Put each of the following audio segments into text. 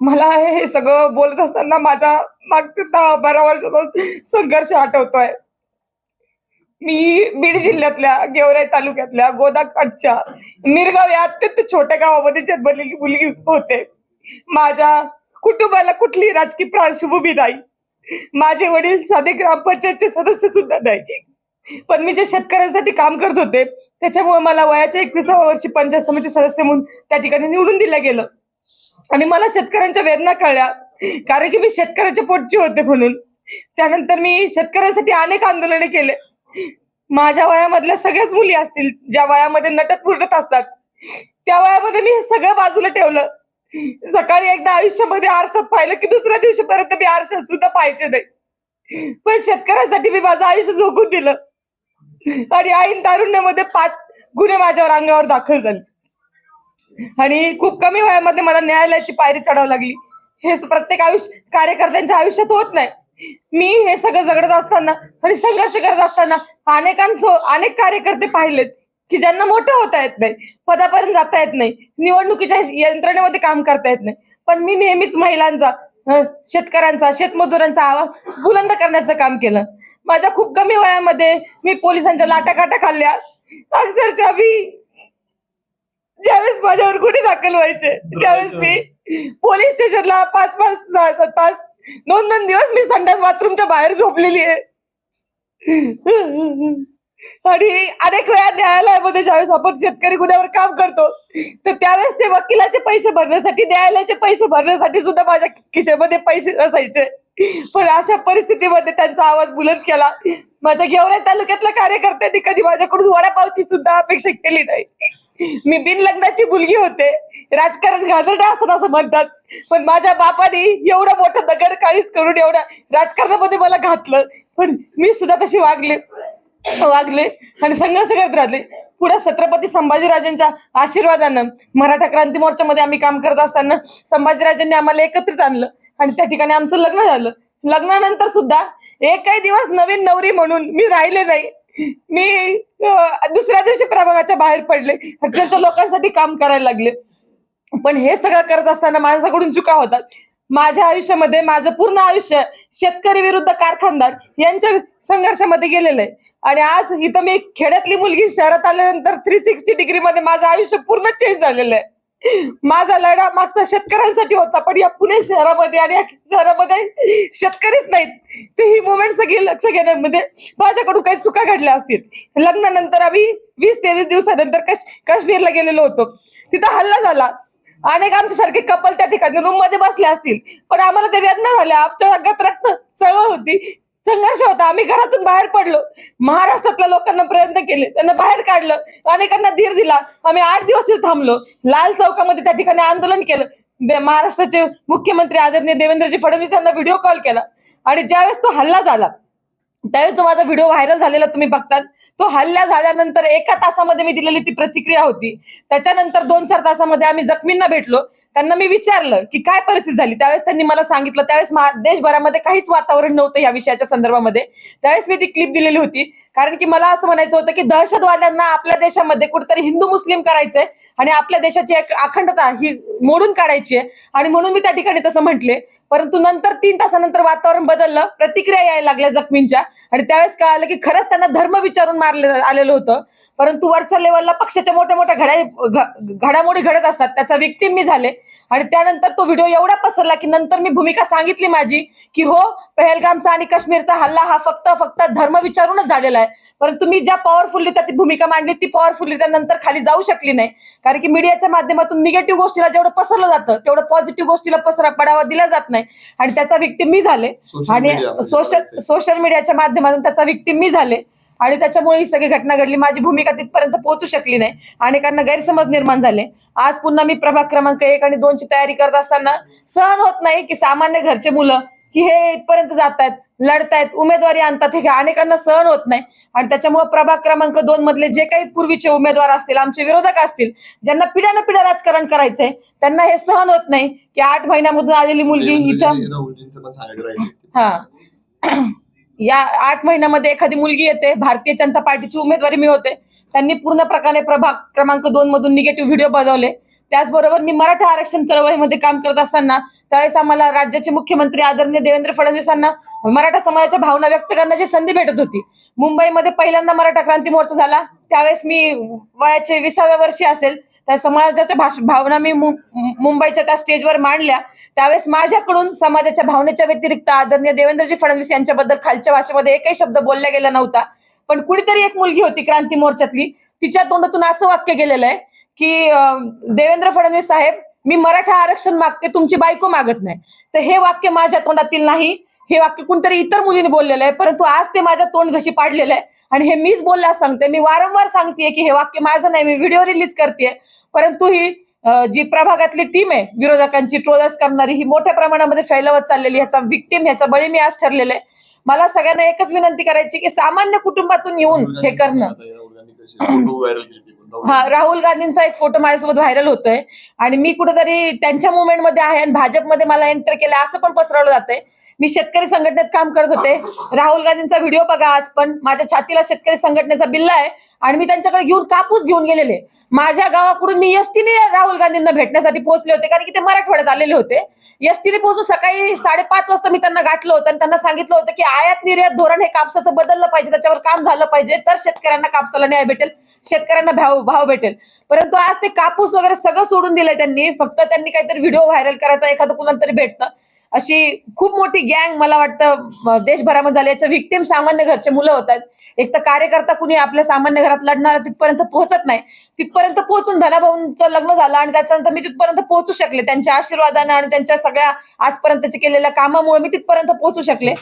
मला हे सगळं बोलत असताना माझा मागच्या 10-12 वर्षाचा संघर्ष आठवतोय. मी बीड जिल्ह्यातल्या गेवराई तालुक्यातल्या गोदाकाठच्या मिरगाव या अत्यंत छोट्या गावामध्ये जन्मलेली मुलगी होते. माझ्या कुटुंबाला कुठलीही राजकीय पार्श्वभूमी नाही. माझे वडील साधे ग्रामपंचायतचे सदस्य सुद्धा नाही. पण मी जे शेतकऱ्यांसाठी काम करत होते त्याच्यामुळे मला वयाच्या 21व्या वर्षी पंचायत समिती सदस्य म्हणून त्या ठिकाणी निवडून दिलं गेलं. आणि मला शेतकऱ्यांच्या वेदना कळल्या, कारण की मी शेतकऱ्याच्या पोटची होते म्हणून. त्यानंतर मी शेतकऱ्यांसाठी अनेक आंदोलने केले. माझ्या वयामधल्या सगळ्याच मुली असतील ज्या वयामध्ये नटत फुटत असतात, त्या वयामध्ये मी हे सगळं बाजूला ठेवलं. सकाळी एकदा आयुष्यामध्ये आरशात पाहिलं की दुसऱ्या दिवशीपर्यंत मी आरशात सुद्धा पाहायचे नाही. पण शेतकऱ्यासाठी मी माझं आयुष्य झोकून दिलं. आणि ऐन तारुण्यामध्ये 5 गुन्हे माझ्यावर अंगावर दाखल झाले. आणि खूप कमी वयामध्ये मला न्यायालयाची पायरी चढावं लागली. हे प्रत्येक कार्यकर्त्यांच्या आयुष्यात होत नाही. मी हे सगळं जगत असताना आणि संघर्ष करत असताना अनेक कार्यकर्ते पाहिलेत की ज्यांना मोठं होता येत नाही, पदापर्यंत जाता येत नाही, निवडणुकीच्या यंत्रणेमध्ये काम करता येत नाही. पण मी नेहमीच महिलांचा, शेतकऱ्यांचा, शेतमजुरांचा आवाज बुलंद करण्याचं काम केलं. माझ्या खूप कमी वयामध्ये मी पोलिसांच्या लाटाकाटा खाल्ल्या. अक्षरशः मी ज्यावेळेस माझ्यावर गुन्हे दाखल व्हायचे त्यावेळेस मी पोलीस स्टेशनला 5-5 तास 2-2 दिवस मी संडास बाथरूमच्या बाहेर झोपलेली आहे. आणि अनेक वेळा न्यायालयामध्ये ज्यावेळेस आपण शेतकरी गुन्ह्यावर काम करतो तर त्यावेळेस ते वकिलाचे पैसे भरण्यासाठी, न्यायालयाचे पैसे भरण्यासाठी सुद्धा माझ्या खिशामध्ये पैसे नसायचे. पण अशा परिस्थितीमध्ये त्यांचा आवाज बुलंद केला. माझ्या गेवराई तालुक्यातल्या कार्यकर्त्यांनी कधी माझ्याकडून वडापावची सुद्धा अपेक्षा केली नाही. मी बिनलग्नाची मुलगी होते. राजकारण घाणेरडं असतं असं म्हणतात, पण माझ्या बापाने एवढं मोठं दगड काळीच करून एवढ्या राजकारणामध्ये मला घातलं. पण मी सुद्धा तशी वागले आणि संघर्ष करत राहिले. पुढे छत्रपती संभाजीराजांच्या आशीर्वादानं मराठा क्रांती मोर्चामध्ये आम्ही काम करत असताना संभाजीराजांनी आम्हाला एकत्रित आणलं आणि त्या ठिकाणी आमचं लग्न झालं. लग्नानंतर सुद्धा एकही दिवस नवीन नवरी म्हणून मी राहिले नाही. मी दुसऱ्या दिवशी प्रभागाच्या बाहेर पडले, हक्काच्या लोकांसाठी काम करायला लागले. पण हे सगळं करत असताना माझ्याकडून चुका होतात. माझ्या आयुष्यामध्ये माझं पूर्ण आयुष्य शेतकरी विरुद्ध कारखानदार यांच्या संघर्षामध्ये गेलेलं आहे. आणि आज इथं मी खेड्यातली मुलगी शहरात आल्यानंतर 360 डिग्री मध्ये माझं आयुष्य पूर्ण चेंज झालेलं आहे. माझा लढा मागचा शेतकऱ्यांसाठी होता, पण या पुणे शहरामध्ये आणि या शहरामध्ये शेतकरीच नाहीत. ते ही मुवमेंट सगळी लक्ष घेण्यामध्ये माझ्याकडून काही चुका घडल्या असतील. लग्नानंतर आम्ही 20-23 दिवसानंतर काश्मीरला गेलेलो होतो. तिथं हल्ला झाला. अनेक आमच्यासारखे कपल त्या ठिकाणी रूम मध्ये बसले असतील, पण आम्हाला ते वेदना झाल्या. आमच्या अंगात रक्त चळवळ होती, संघर्ष होता. आम्ही घरातून बाहेर पडलो. महाराष्ट्रातल्या लोकांना प्रयत्न केले, त्यांना बाहेर काढलं, अनेकांना धीर दिला. आम्ही 8 दिवस तिथे थांबलो. लाल चौकामध्ये त्या ठिकाणी आंदोलन केलं. महाराष्ट्राचे मुख्यमंत्री आदरणीय देवेंद्रजी फडणवीस यांना व्हिडिओ कॉल केला. आणि ज्यावेळेस तो हल्ला झाला त्यावेळेस जो माझा व्हिडिओ व्हायरल झालेला तुम्ही बघतात, तो हल्ला झाल्यानंतर 1 तासामध्ये मी दिलेली ती प्रतिक्रिया होती. त्याच्यानंतर 2-4 तासामध्ये आम्ही जखमींना भेटलो. त्यांना मी विचारलं की काय परिस्थिती झाली. त्यावेळेस त्यांनी मला सांगितलं. त्यावेळेस देशभरामध्ये काहीच वातावरण नव्हतं या विषयाच्या संदर्भामध्ये. त्यावेळेस मी ती क्लिप दिलेली होती, कारण की मला असं म्हणायचं होतं की दहशतवाद्यांना आपल्या देशामध्ये कुठेतरी हिंदू मुस्लिम करायचंय आणि आपल्या देशाची एक अखंडता ही मोडून काढायची आहे. आणि म्हणून मी त्या ठिकाणी तसं म्हटले. परंतु नंतर 3 तासानंतर वातावरण बदललं, प्रतिक्रिया यायला लागल्या जखमींच्या. आणि त्यावेळेस कळालं की खरंच त्यांना धर्म विचारून मारलं आलेलं होतं. परंतु वरच्या लेवलला पक्षाच्या मोठ्या मोठ्या घडामोडी घडत असतात, त्याचा विक्टिम मी झाले. आणि त्यानंतर तो व्हिडिओ एवढा पसरला की नंतर मी भूमिका सांगितली माझी की हो, पहलगामचा आणि काश्मीरचा हल्ला हा फक्त धर्म विचारूनच झालेला आहे. परंतु मी ज्या पॉवरफुली ती भूमिका मांडली, ती पॉवरफुली त्यानंतर खाली जाऊ शकली नाही. कारण की मीडियाच्या माध्यमातून निगेटिव्ह गोष्टीला जेवढं पसरलं जातं तेवढं पॉझिटिव्ह गोष्टीला पडावा दिला जात नाही. आणि त्याचा विक्टिम मी झाले. आणि सोशल मीडियाच्या माध्यमातून त्याचा विक्टिम मी झाले. आणि त्याच्यामुळे ही सगळी घटना घडली. माझी भूमिका तिथपर्यंत पोहोचू शकली नाही. अनेकांना गैरसमज निर्माण झाले. आज पुन्हा मी प्रभाग क्रमांक 1 आणि 2 ची तयारी करत असताना सहन होत नाही की सामान्य घरचे मुलं की हे इथपर्यंत जातात, लढतायत, उमेदवारी आणतात, हे अनेकांना सहन होत नाही. आणि त्याच्यामुळे प्रभाग क्रमांक 2 मधले जे काही पूर्वीचे उमेदवार असतील, आमचे विरोधक असतील, ज्यांना पिढ्यानं पिढ्या राजकारण करायचंय, त्यांना हे सहन होत नाही की 8 महिन्यामधून आलेली मुलगी इथं या 8 महिन्यामध्ये एखादी मुलगी येते, भारतीय जनता पार्टीची उमेदवारी मिळवते. त्यांनी पूर्ण प्रकारे प्रभाग क्रमांक 2 मधून निगेटिव्ह व्हिडिओ बनवले. त्याचबरोबर मी मराठा आरक्षण चळवळीमध्ये काम करत असताना त्यावेळेस आम्हाला राज्याचे मुख्यमंत्री आदरणीय देवेंद्र फडणवीसांना मराठा समाजाच्या भावना व्यक्त करण्याची संधी भेटत होती. मुंबईमध्ये पहिल्यांदा मराठा क्रांती मोर्चा झाला. त्यावेळेस मी वयाचे 20व्या वर्षी असेल. त्या समाजाच्या भावना मी मुंबईच्या त्या स्टेजवर मांडल्या. त्यावेळेस माझ्याकडून समाजाच्या भावनेच्या व्यतिरिक्त आदरणीय देवेंद्रजी फडणवीस यांच्याबद्दल खालच्या भाषेमध्ये एकही शब्द बोलला गेला नव्हता. पण कुणीतरी एक मुलगी होती क्रांती मोर्चातली, तिच्या तोंडातून असं वाक्य गेलेलं आहे की देवेंद्र फडणवीस साहेब, मी मराठा आरक्षण मागते, तुमची बायको मागत नाही. तर हे वाक्य माझ्या तोंडातील नाही, हे वाक्य कोणतरी इतर मुलीने बोललेलं आहे. परंतु आज ते माझ्या तोंड घशी पाडलेलं आहे आणि हे मीच बोलल्यास सांगते. मी वारंवार सांगतेय की हे वाक्य माझं नाही, मी व्हिडिओ रिलीज करते. परंतु ही जी प्रभागातली टीम आहे विरोधकांची, ट्रोलर्स करणारी, ही मोठ्या प्रमाणामध्ये फैलवत चाललेली, ह्याचा विक्टिम, ह्याचा बळी मी आज ठरलेलं आहे. मला सगळ्यांना एकच विनंती करायची की सामान्य कुटुंबातून येऊन हे करणं. राहुल गांधींचा एक फोटो माझ्यासोबत व्हायरल होतोय आणि मी कुठेतरी त्यांच्या मुवमेंटमध्ये आहे आणि भाजपमध्ये मला एंटर केलं असं पण पसरवलं जातंय. मी शेतकरी संघटनेत काम करत होते. राहुल गांधींचा व्हिडिओ बघा, आज पण माझ्या छातीला शेतकरी संघटनेचा बिल्ला आहे आणि मी त्यांच्याकडे कापूस घेऊन गेलेले. माझ्या गावाकडून मी एसटीने राहुल गांधींना भेटण्यासाठी पोहोचले होते, कारण की ते मराठवाड्यात आलेले होते. एसटीने पोहोचून सकाळी 5:30 वाजता मी त्यांना गाठलं होतं आणि त्यांना सांगितलं होतं की आयात निर्यात धोरण हे कापसाचं बदललं पाहिजे, त्याच्यावर काम झालं पाहिजे, तर शेतकऱ्यांना कापसाला न्याय भेटेल, शेतकऱ्यांना भाव भेटेल. परंतु आज ते कापूस वगैरे सगळं सोडून दिलंय त्यांनी. फक्त त्यांनी काहीतरी व्हिडिओ व्हायरल करायचा, एखादं कुणाला तरी भेटतं. अशी खूप मोठी गँग मला वाटतं देशभरामध्ये झाली. याचं व्हिक्टिम सामान्य घरचे मुलं होतात. एक तर कार्यकर्ता कुणी आपल्या सामान्य घरात लढणारा तिथपर्यंत पोहोचत नाही. तिथपर्यंत पोहोचून धनाभाऊंचं लग्न झालं आणि त्याच्यानंतर मी तिथपर्यंत पोहोचू शकले. त्यांच्या आशीर्वादाने आणि त्यांच्या सगळ्या आजपर्यंतच्या केलेल्या कामामुळे मी तिथपर्यंत पोहोचू शकले.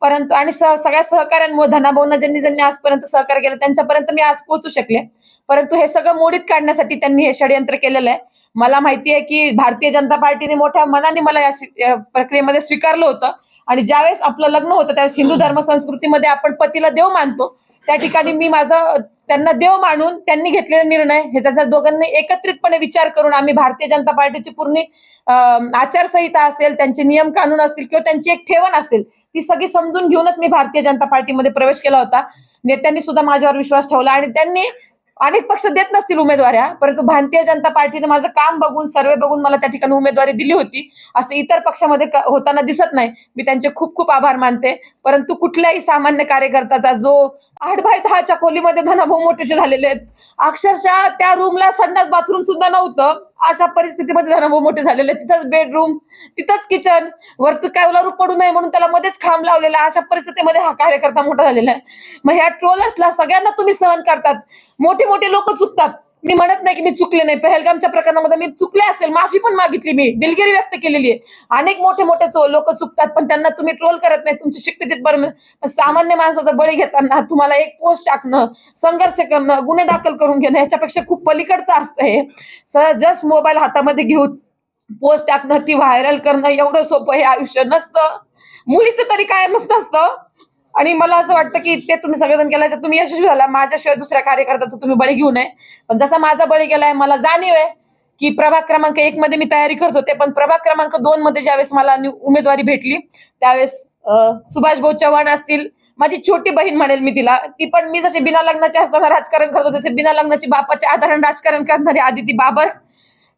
परंतु आणि सगळ्या सहकाऱ्यांमुळे, धनाभाऊंना ज्यांनी आजपर्यंत सहकार्य केलं त्यांच्यापर्यंत मी आज पोहोचू शकले. परंतु हे सगळं मोडीत काढण्यासाठी त्यांनी हे षडयंत्र केलेलं आहे. मला माहिती आहे की भारतीय जनता पार्टीने मोठ्या मनाने मला या प्रक्रियेमध्ये स्वीकारलं होतं आणि ज्यावेळेस आपलं लग्न होतं त्यावेळेस हिंदू धर्म संस्कृतीमध्ये आपण पतीला देव मानतो. त्या ठिकाणी मी त्यांना देव मानून त्यांनी घेतलेला निर्णय हे त्याच्या दोघांनी एकत्रितपणे विचार करून आम्ही भारतीय जनता पार्टीची पूर्ण आचारसंहिता असेल, त्यांचे नियम कानून असतील किंवा त्यांची एक ठेवण असेल, ती सगळी समजून घेऊनच मी भारतीय जनता पार्टीमध्ये प्रवेश केला होता. नेत्यांनी सुद्धा माझ्यावर विश्वास ठेवला आणि त्यांनी अनेक पक्ष देत नसतील उमेदवाऱ्या, परंतु भारतीय जनता पार्टीने माझं काम बघून, सर्वे बघून मला त्या ठिकाणी उमेदवारी दिली होती. असं इतर पक्षामध्ये होताना दिसत नाही. मी त्यांचे खूप खूप आभार मानते. परंतु कुठल्याही सामान्य कार्यकर्त्याचा जो 8x10च्या खोलीमध्ये धनाभाऊ मोठेचे झालेले आहेत, अक्षरशः त्या रूमला संडास बाथरूम सुद्धा नव्हतं, अशा परिस्थितीमध्ये धनाभाऊ मोठे झालेले. तिथंच बेडरूम, तिथंच किचन, वरतू कौलारू पडू नये म्हणून त्याला मध्येच खांब लावलेला, अशा परिस्थितीमध्ये हा कार्यकर्ता मोठा झालेला आहे. मग ह्या ट्रोलर्सला सगळ्यांना तुम्ही सहन करतात. मोठे मोठे लोक चुकतात, मी म्हणत नाही की मी चुकले नाही. पहलगामच्या प्रकरणामध्ये मी चुकले असेल, माफी पण मागितली, मी दिलगिरी व्यक्त केलेली आहे. अनेक मोठे मोठे लोक चुकतात, पण त्यांना तुम्ही ट्रोल करत नाही. तुमची शिकते तिथपर्यंत. सामान्य माणसाचा बळी घेताना तुम्हाला एक पोस्ट टाकणं, संघर्ष करणं, गुन्हे दाखल करून घेणं, ह्याच्यापेक्षा खूप पलीकडचं असतं हे. जस्ट मोबाईल हातामध्ये घेऊन पोस्ट टाकणं, ती व्हायरल करणं एवढं सोपं हे आयुष्य नसतं. मुलीचं तरी कायमच नसतं. आणि मला असं वाटतं की ते तुम्ही सगळेजण केल्याचं तुम्ही यशस्वी झाला. माझ्याशिवाय दुसऱ्या कार्यकर्त्याचा तुम्ही बळी घेऊ नये. पण जसा माझा बळी गेलाय, मला जाणीव आहे की प्रभाग क्रमांक 1 मध्ये मी तयारी करत होते, पण प्रभाग क्रमांक 2 मध्ये ज्यावेळेस मला उमेदवारी भेटली त्यावेळेस सुभाष भाऊ चव्हाण असतील, माझी छोटी बहीण म्हणेल मी तिला, ती पण मी जसे बिना लग्नाचे असताना राजकारण करत होते, बिना लग्नाची बापाच्या आधाराने राजकारण करणारी आदिती बाबर,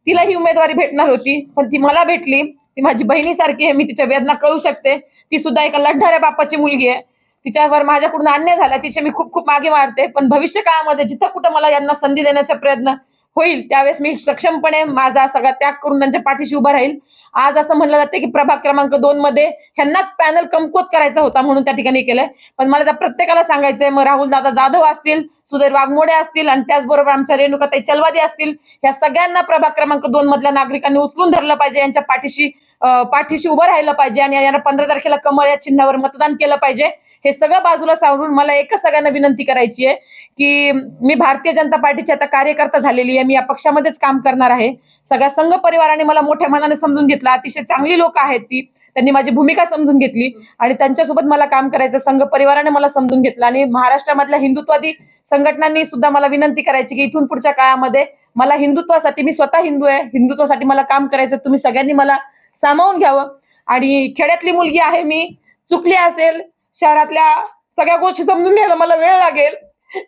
तिला ही उमेदवारी भेटणार होती, पण ती मला भेटली. ती माझी बहिणीसारखी आहे, मी तिच्या वेदना कळू शकते. ती सुद्धा एका लढणाऱ्या बापाची मुलगी आहे. तिच्यावर माझ्याकडून अन्याय झाला, तिचे मी खूप खूप मागे मारते. पण भविष्य काळामध्ये जिथं कुठं मला यांना संधी देण्याचा प्रयत्न होईल त्यावेळेस मी सक्षमपणे माझा सगळा त्याग करून त्यांच्या पाठीशी उभा राहील. आज असं म्हणलं जाते की प्रभाग क्रमांक 2 मध्ये ह्यांना पॅनल कमकुवत करायचा होता म्हणून त्या ठिकाणी केलंय. पण मला त्या प्रत्येकाला सांगायचंय, मग राहुल दादा जाधव असतील, सुधीर वाघमोडे असतील आणि त्याचबरोबर आमच्या रेणुकाताई चलवादी असतील, ह्या सगळ्यांना प्रभाग क्रमांक 2 मधल्या नागरिकांनी उचलून धरलं पाहिजे, यांच्या पाठीशी उभं राहिलं पाहिजे आणि यांना 15 तारखेला कमळ या चिन्हावर मतदान केलं पाहिजे. हे सगळं बाजूला सांगून मला एकच सगळ्यांना विनंती करायची आहे की मी भारतीय जनता पार्टीची आता कार्यकर्ता झालेली आहे. मी या पक्षामध्येच काम करणार आहे. सगळ्या संघ परिवाराने मला मोठ्या मनाने समजून घेतला. अतिशय चांगली लोक आहेत ती, त्यांनी माझी भूमिका समजून घेतली आणि त्यांच्यासोबत मला काम करायचं. संघ परिवाराने मला समजून घेतलं आणि महाराष्ट्रामधल्या हिंदुत्ववादी संघटनांनी सुद्धा मला विनंती करायची की इथून पुढच्या काळामध्ये मला हिंदुत्वासाठी, मी स्वतः हिंदू आहे, हिंदुत्वासाठी मला काम करायचं. तुम्ही सगळ्यांनी मला सामावून घ्यावं. आणि खेड्यातली मुलगी आहे मी, चुकली असेल, शहरातल्या सगळ्या गोष्टी समजून घ्यायला मला वेळ लागेल.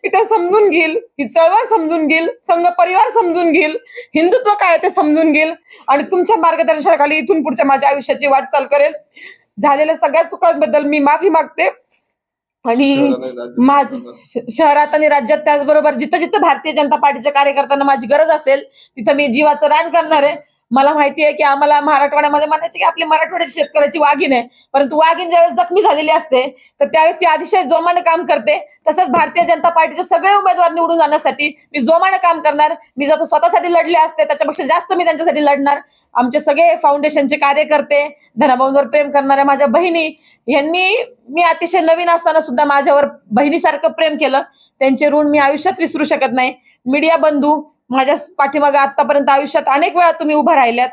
मी त्या समजून घेईल, ही चळवळ समजून घेईल, संघ परिवार समजून घेईल, हिंदुत्व काय ते समजून घेईल आणि तुमच्या मार्गदर्शनाखाली इथून पुढच्या माझ्या आयुष्याची वाटचाल करेल. झालेल्या सगळ्या चुकांबद्दल मी माफी मागते आणि शहरात आणि राज्यात त्याचबरोबर जिथं जिथं भारतीय जनता पार्टीच्या कार्यकर्त्यांना माझी गरज असेल तिथं मी जीवाचं रान करणार आहे. मला माहिती आहे की आम्हाला मराठवाड्यामध्ये म्हणायचे की आपली मराठवाड्याची शेतकऱ्याची वाघीण आहे, परंतु वाघीण ज्यावेळेस जखमी झालेली असते तर त्यावेळेस ती अतिशय जोमाने काम करते. तसंच भारतीय जनता पार्टीचे सगळे उमेदवार निवडून जाण्यासाठी मी जोमाने काम करणार. मी जसं स्वतःसाठी लढले असते त्याच्यापेक्षा जास्त मी त्यांच्यासाठी लढणार. आमचे सगळे फाउंडेशनचे कार्यकर्ते, धनाभाऊंवर प्रेम करणाऱ्या माझ्या बहिणी यांनी मी अतिशय नवीन असताना सुद्धा माझ्यावर बहिणीसारखं प्रेम केलं. त्यांचे ऋण मी आयुष्यात विसरू शकत नाही. मीडिया बंधू माझ्या पाठीमागे आतापर्यंत आयुष्यात अनेक वेळा तुम्ही उभा राहिल्यात,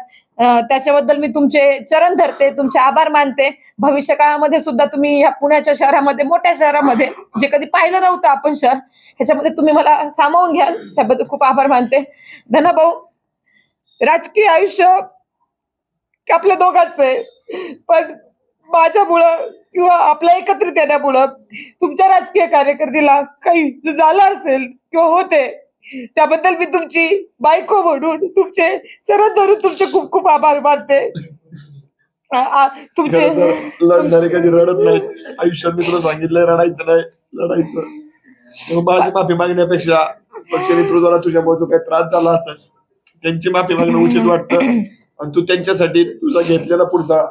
त्याच्याबद्दल मी तुमचे चरण धरते, तुमचे आभार मानते. भविष्य काळामध्ये सुद्धा तुम्ही या पुण्याच्या शहरामध्ये, मोठ्या शहरामध्ये जे कधी पाहिलं नव्हतं आपण शहर, ह्याच्यामध्ये तुम्ही मला सामावून घ्याल त्याबद्दल खूप आभार मानते. धनाभाऊ, राजकीय आयुष्य आपल्या दोघांचं आहे, पण माझ्यामुळं किंवा आपल्या एकत्रित येण्यामुळं तुमच्या राजकीय कारकिर्दीला काही झालं असेल किंवा होते त्याबद्दल मी तुमची बायको म्हणून तुमचे चरण धरून तुमचे खूप खूप आभार मानते. तुमचे लढणारे कधी रडत नाही. आयुष्यात मी तुला सांगितलंय रडायचं नाही, लढायचं. माझी माफी मागण्यापेक्षा पक्ष नेतृत्वाला तुझ्यामुळे जो काही त्रास झाला असेल त्यांची माफी मागणं उचित वाटतं आणि तू त्यांच्यासाठी तुझा घेतलेला पुढचा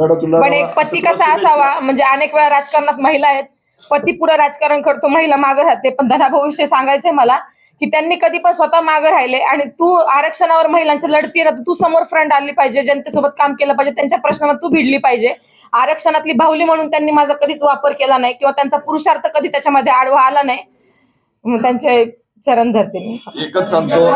लढा तुला. पण एक पती कसा असावा, म्हणजे अनेक वेळा राजकारणात महिला आहेत, पती पुढे राजकारण करतो, महिला मागे राहते. पण धनाभाऊ विषयी सांगायचंय मला की त्यांनी कधी पण स्वतः मागे राहिले आणि तू आरक्षणावर महिलांची लढती ना, तू समोर फ्रंट आली पाहिजे, जनतेसोबत काम केलं पाहिजे, त्यांच्या प्रश्नाला तू भिडली पाहिजे. आरक्षणातली बाहुली म्हणून त्यांनी माझा कधीच वापर केला नाही किंवा त्यांचा पुरुषार्थ कधी त्याच्यामध्ये आडवा आला नाही. त्यांचे चरण धरते मी. एकच सांगतो,